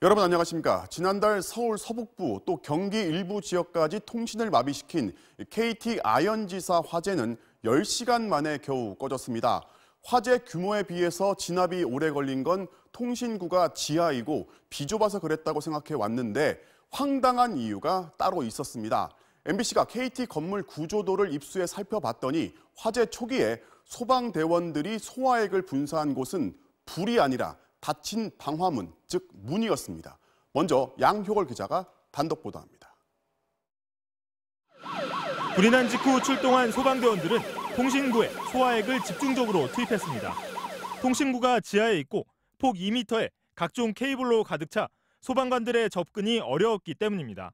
여러분 안녕하십니까. 지난달 서울 서북부 또 경기 일부 지역까지 통신을 마비시킨 KT 아현지사 화재는 10시간 만에 겨우 꺼졌습니다. 화재 규모에 비해서 진압이 오래 걸린 건 통신구가 지하이고 비좁아서 그랬다고 생각해 왔는데 황당한 이유가 따로 있었습니다. MBC가 KT 건물 구조도를 입수해 살펴봤더니 화재 초기에 소방대원들이 소화액을 분사한 곳은 불이 아니라 닫힌 방화문, 즉 문이었습니다. 먼저 양효걸 기자가 단독 보도합니다. 불이 난 직후 출동한 소방대원들은 통신구에 소화액을 집중적으로 투입했습니다. 통신구가 지하에 있고 폭 2m에 각종 케이블로 가득 차 소방관들의 접근이 어려웠기 때문입니다.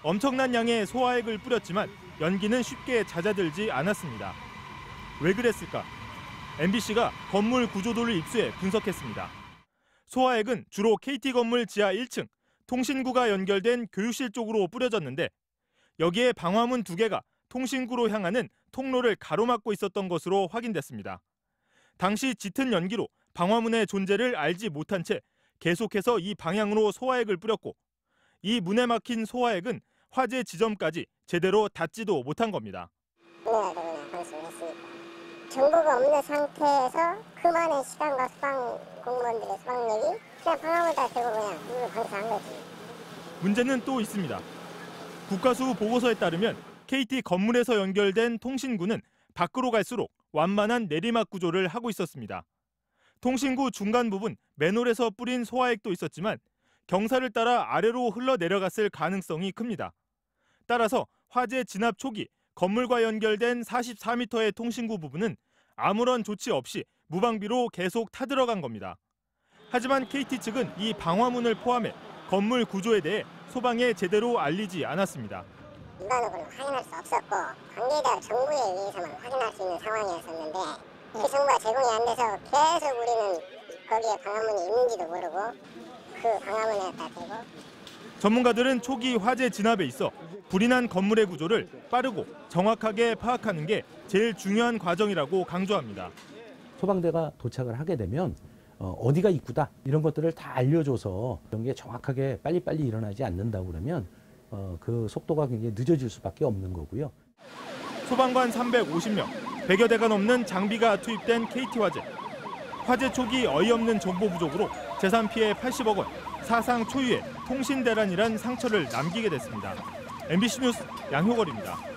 엄청난 양의 소화액을 뿌렸지만 연기는 쉽게 잦아들지 않았습니다. 왜 그랬을까? MBC가 건물 구조도를 입수해 분석했습니다. 소화액은 주로 KT 건물 지하 1층, 통신구가 연결된 교육실 쪽으로 뿌려졌는데 여기에 방화문 2개가 통신구로 향하는 통로를 가로막고 있었던 것으로 확인됐습니다. 당시 짙은 연기로 방화문의 존재를 알지 못한 채 계속해서 이 방향으로 소화액을 뿌렸고 이 문에 막힌 소화액은 화재 지점까지 제대로 닿지도 못한 겁니다. 정보가 없는 상태에서 그 많은 시간과 소방 공무원들의 소방력이 그냥 방화문에다 대고 그냥 물을 방사한 거지. 문제는 또 있습니다. 국가수 보고서에 따르면 KT 건물에서 연결된 통신구는 밖으로 갈수록 완만한 내리막 구조를 하고 있었습니다. 통신구 중간 부분 맨홀에서 뿌린 소화액도 있었지만 경사를 따라 아래로 흘러내려갔을 가능성이 큽니다. 따라서 화재 진압 초기 건물과 연결된 44m의 통신구 부분은 아무런 조치 없이 무방비로 계속 타들어간 겁니다. 하지만 KT 측은 이 방화문을 포함해 건물 구조에 대해 소방에 제대로 알리지 않았습니다. 일반적으로 확인할 수 없었고 관계자 정부에 의해서만 확인할 수 있는 상황이었었는데 그 정보가 제공이 안 돼서 계속 우리는 거기에 방화문이 있는지도 모르고 그 방화문에다 대고. 전문가들은 초기 화재 진압에 있어 불이 난 건물의 구조를 빠르고 정확하게 파악하는 게 제일 중요한 과정이라고 강조합니다. 소방대가 도착을 하게 되면 어디가 입구다 이런 것들을 다 알려줘서 이런 게 정확하게 빨리빨리 일어나지 않는다고 그러면 그 속도가 굉장히 늦어질 수밖에 없는 거고요. 소방관 350명, 100여 대가 넘는 장비가 투입된 KT 화재. 화재 초기 어이없는 정보 부족으로 재산 피해 80억 원, 사상 초유의 통신 대란이란 상처를 남기게 됐습니다. MBC 뉴스 양효걸입니다.